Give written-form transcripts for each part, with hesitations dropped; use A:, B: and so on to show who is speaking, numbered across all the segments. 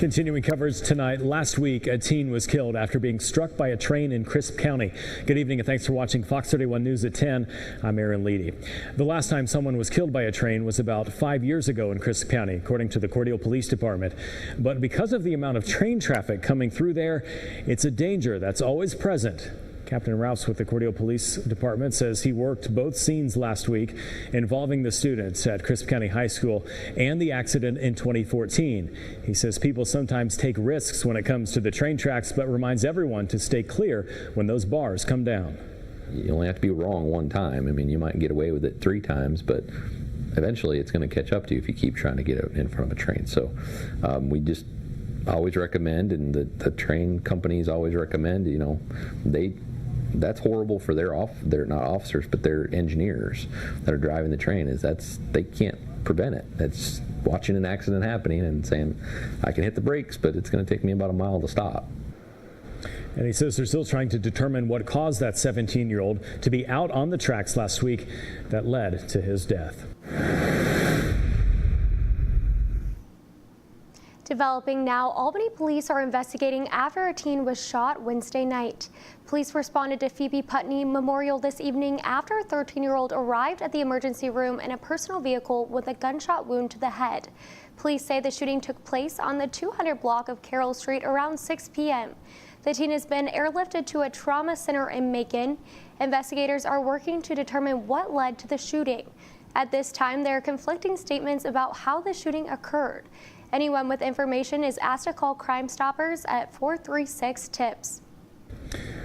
A: Continuing coverage tonight. Last week, a teen was killed after being struck by a train in Crisp County. Good evening and thanks for watching Fox 31 News at 10. I'm Aaron Leedy. The last time someone was killed by a train was about 5 years ago in Crisp County, according to the Cordele Police Department. But because of the amount of train traffic coming through there, it's a danger that's always present. Captain Rouse with the Cordele Police Department says he worked both scenes last week involving the students at Crisp County High School and the accident in 2014. He says people sometimes take risks when it comes to the train tracks, but reminds everyone to stay clear when those bars come down.
B: You only have to be wrong one time. I mean, you might get away with it 3 times, but eventually it's going to catch up to you if you keep trying to get in front of a train. So we just always recommend, and the train companies always recommend, that's horrible for they're not officers, but they're engineers that are driving the train. They can't prevent it. That's watching an accident happening and saying, I can hit the brakes, but it's going to take me about a mile to stop.
A: And he says they're still trying to determine what caused that 17-year-old to be out on the tracks last week that led to his death.
C: Developing now, Albany police are investigating after a teen was shot Wednesday night. Police responded to Phoebe Putney Memorial this evening after a 13-year-old arrived at the emergency room in a personal vehicle with a gunshot wound to the head. Police say the shooting took place on the 200 block of Carroll Street around 6 p.m. The teen has been airlifted to a trauma center in Macon. Investigators are working to determine what led to the shooting. At this time, there are conflicting statements about how the shooting occurred. Anyone with information is asked to call Crime Stoppers at 436-TIPS.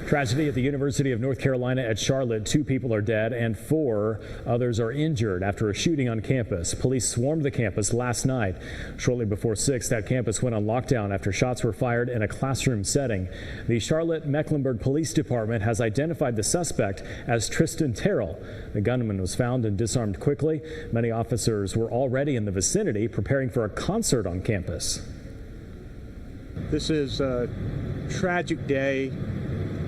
A: Tragedy at the University of North Carolina at Charlotte. 2 people are dead and 4 others are injured after a shooting on campus. Police swarmed the campus last night. Shortly before 6, that campus went on lockdown after shots were fired in a classroom setting. The Charlotte-Mecklenburg Police Department has identified the suspect as Tristan Terrell. The gunman was found and disarmed quickly. Many officers were already in the vicinity preparing for a concert on campus.
D: This is a tragic day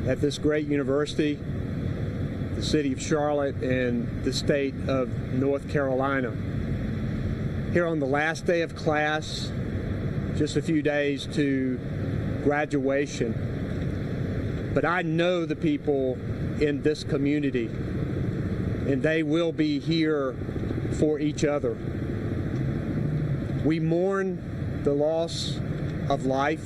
D: at this great university, the city of Charlotte, and the state of North Carolina. Here on the last day of class, just a few days to graduation. But I know the people in this community, and they will be here for each other. We mourn the loss of life.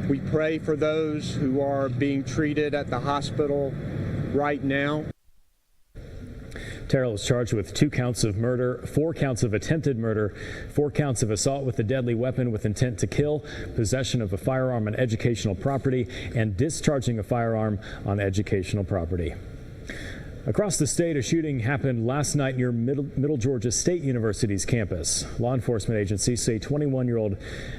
D: We pray for those who are being treated at the hospital right now.
A: Terrell is charged with 2 counts of murder, 4 counts of attempted murder, 4 counts of assault with a deadly weapon with intent to kill, possession of a firearm on educational property, and discharging a firearm on educational property. Across the state, a shooting happened last night near Middle Georgia State University's campus. Law enforcement agencies say 21-year-old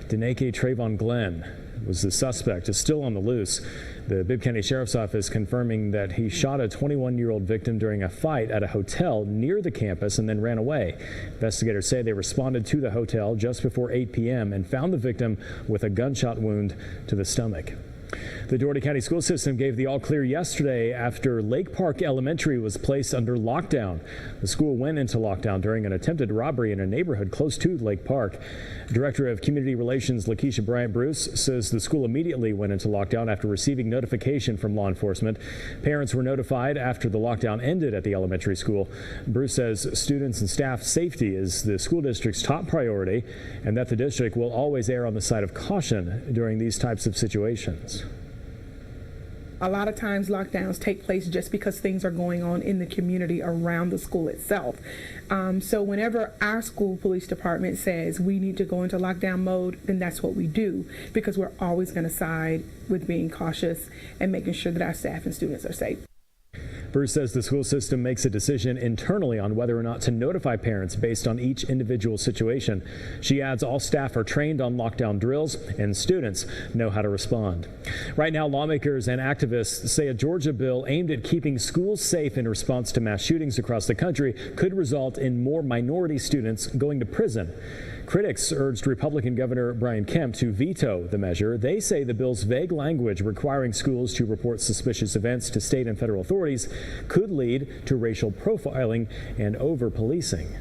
A: Deneke Trayvon Glenn was the suspect, is still on the loose. The Bibb County Sheriff's Office confirming that he shot a 21-year-old victim during a fight at a hotel near the campus and then ran away. Investigators say they responded to the hotel just before 8 p.m. and found the victim with a gunshot wound to the stomach. The Dougherty County School System gave the all-clear yesterday after Lake Park Elementary was placed under lockdown. The school went into lockdown during an attempted robbery in a neighborhood close to Lake Park. Director of Community Relations Lakeisha Bryant-Bruce says the school immediately went into lockdown after receiving notification from law enforcement. Parents were notified after the lockdown ended at the elementary school. Bruce says students and staff safety is the school district's top priority and that the district will always err on the side of caution during these types of situations.
E: A lot of times lockdowns take place just because things are going on in the community around the school itself. So whenever our school police department says we need to go into lockdown mode, then that's what we do, because we're always going to side with being cautious and making sure that our staff and students are safe.
A: Bruce says the school system makes a decision internally on whether or not to notify parents based on each individual situation. She adds all staff are trained on lockdown drills and students know how to respond. Right now, lawmakers and activists say a Georgia bill aimed at keeping schools safe in response to mass shootings across the country could result in more minority students going to prison. Critics urged Republican Governor Brian Kemp to veto the measure. They say the bill's vague language requiring schools to report suspicious events to state and federal authorities could lead to racial profiling and over-policing.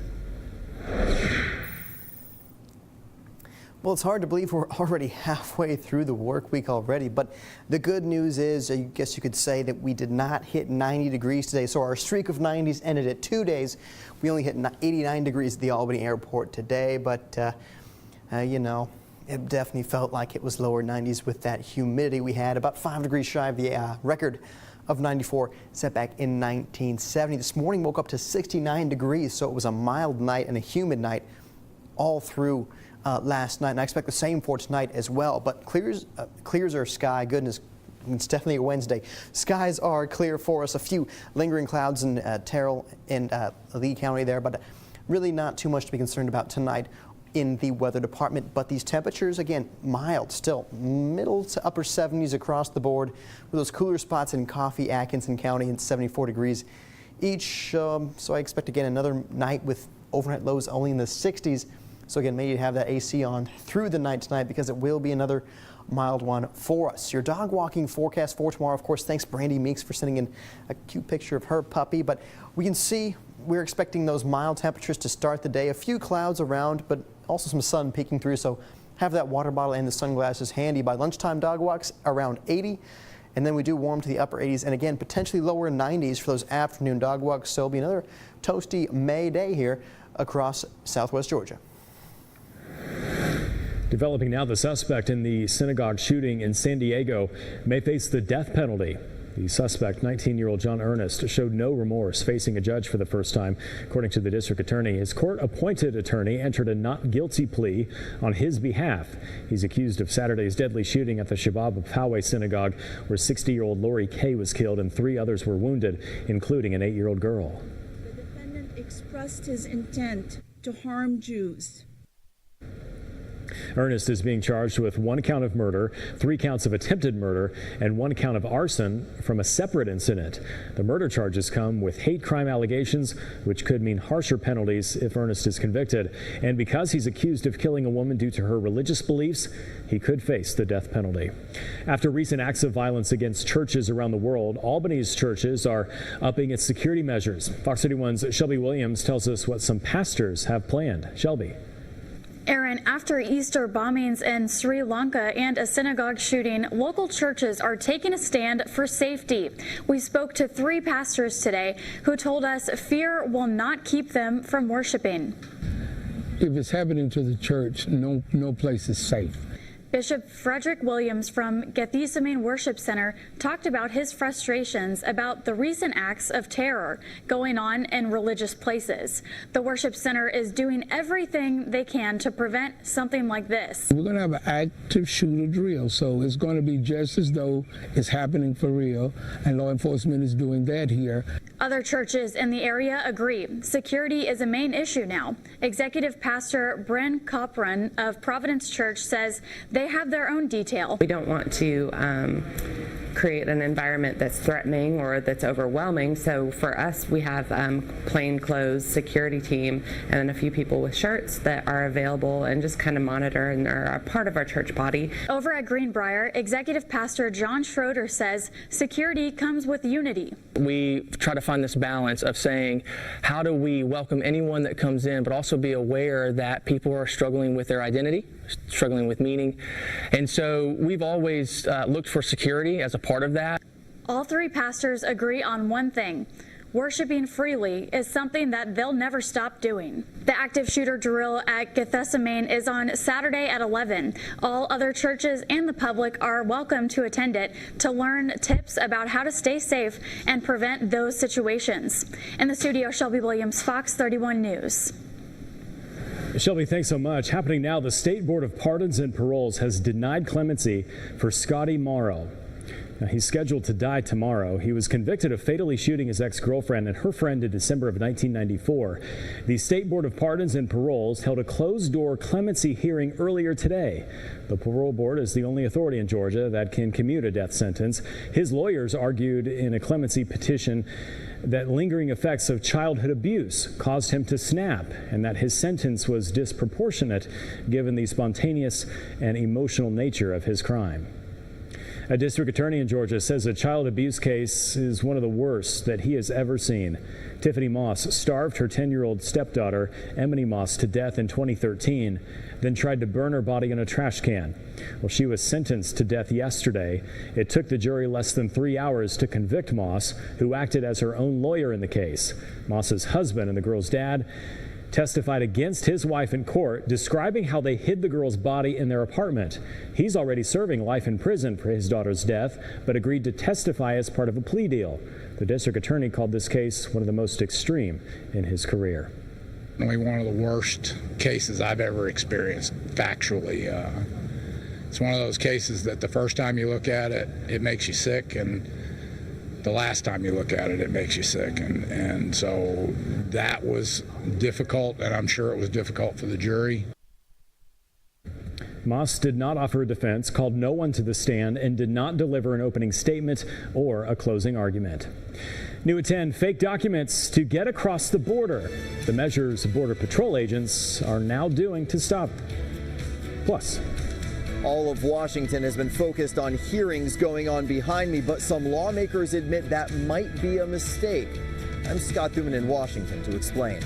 F: Well, it's hard to believe we're already halfway through the work week already, but the good news is, I guess you could say that we did not hit 90 degrees today. So our streak of 90s ended at 2 days. We only hit 89 degrees at the Albany airport today, but you know, it definitely felt like it was lower 90s with that humidity we had, about 5 degrees shy of the record of 94 set back in 1970. This morning woke up to 69 degrees, so it was a mild night and a humid night all through last night, and I expect the same for tonight as well. But clears our sky. Goodness, it's definitely a Wednesday. Skies are clear for us. A few lingering clouds in Terrell and Lee County there, but really not too much to be concerned about tonight in the weather department. But these temperatures, again, mild still, middle to upper 70s across the board, with those cooler spots in Coffee, Atkinson County, and 74 degrees each. So I expect again another night with overnight lows only in the 60s. So again, maybe have that AC on through the night tonight, because it will be another mild one for us. Your dog walking forecast for tomorrow, of course, thanks Brandy Meeks for sending in a cute picture of her puppy. But we can see we're expecting those mild temperatures to start the day. A few clouds around, but also some sun peeking through. So have that water bottle and the sunglasses handy. By lunchtime, dog walks around 80. And then we do warm to the upper 80s, and again, potentially lower 90s for those afternoon dog walks. So it'll be another toasty May day here across southwest Georgia.
A: Developing now, the suspect in the synagogue shooting in San Diego may face the death penalty. The suspect, 19-year-old John Ernest, showed no remorse, facing a judge for the first time. According to the district attorney, his court-appointed attorney entered a not guilty plea on his behalf. He's accused of Saturday's deadly shooting at the Shabbat of Poway synagogue, where 60-year-old Lori Kay was killed and 3 others were wounded, including an 8-year-old girl.
G: The defendant expressed his intent to harm Jews.
A: Ernest is being charged with 1 count of murder, 3 counts of attempted murder, and 1 count of arson from a separate incident. The murder charges come with hate crime allegations, which could mean harsher penalties if Ernest is convicted. And because he's accused of killing a woman due to her religious beliefs, he could face the death penalty. After recent acts of violence against churches around the world, Albany's churches are upping its security measures. Fox 31's Shelby Williams tells us what some pastors have planned. Shelby.
H: Aaron, after Easter bombings in Sri Lanka and a synagogue shooting, local churches are taking a stand for safety. We spoke to 3 pastors today who told us fear will not keep them from worshiping.
I: If it's happening to the church, no place is safe.
H: Bishop Frederick Williams from Gethsemane Worship Center talked about his frustrations about the recent acts of terror going on in religious places. The worship center is doing everything they can to prevent something like this.
I: We're going to have an active shooter drill, so it's going to be just as though it's happening for real, and law enforcement is doing that here.
H: Other churches in the area agree. Security is a main issue now. Executive Pastor Bryn Copran of Providence Church says they have their own detail.
J: We don't want to create an environment that's threatening or that's overwhelming. So for us, we have plainclothes security team and then a few people with shirts that are available and just kind of monitor and are a part of our church body.
H: Over at Greenbrier, Executive Pastor John Schroeder says security comes with unity.
K: We try to find this balance of saying, how do we welcome anyone that comes in, but also be aware that people are struggling with their identity, struggling with meaning. And so we've always looked for security as a part of that.
H: All 3 pastors agree on one thing. Worshiping freely is something that they'll never stop doing. The active shooter drill at Gethsemane is on Saturday at 11. All other churches and the public are welcome to attend it to learn tips about how to stay safe and prevent those situations. In the studio, Shelby Williams, Fox 31 News.
A: Shelby, thanks so much. Happening now, the State Board of Pardons and Paroles has denied clemency for Scotty Morrow. Now, he's scheduled to die tomorrow. He was convicted of fatally shooting his ex-girlfriend and her friend in December of 1994. The State Board of Pardons and Paroles held a closed-door clemency hearing earlier today. The parole board is the only authority in Georgia that can commute a death sentence. His lawyers argued in a clemency petition that lingering effects of childhood abuse caused him to snap and that his sentence was disproportionate given the spontaneous and emotional nature of his crime. A district attorney in Georgia says a child abuse case is one of the worst that he has ever seen. Tiffany Moss starved her 10-year-old stepdaughter, Emily Moss, to death in 2013, then tried to burn her body in a trash can. Well, she was sentenced to death yesterday. It took the jury less than 3 hours to convict Moss, who acted as her own lawyer in the case. Moss's husband and the girl's dad testified against his wife in court, describing how they hid the girl's body in their apartment. He's already serving life in prison for his daughter's death, but agreed to testify as part of a plea deal. The district attorney called this case one of the most extreme in his career.
L: Only one of the worst cases I've ever experienced, factually. It's one of those cases that the first time you look at it, it makes you sick, and the last time you look at it, it makes you sick. And so that was difficult, and I'm sure it was difficult for the jury.
A: Moss did not offer a defense, called no one to the stand, and did not deliver an opening statement or a closing argument. New at 10, fake documents to get across the border. The measures Border Patrol agents are now doing to stop. Plus,
M: all of Washington has been focused on hearings going on behind me, but some lawmakers admit that might be a mistake. I'm Scott Thuman in Washington to explain.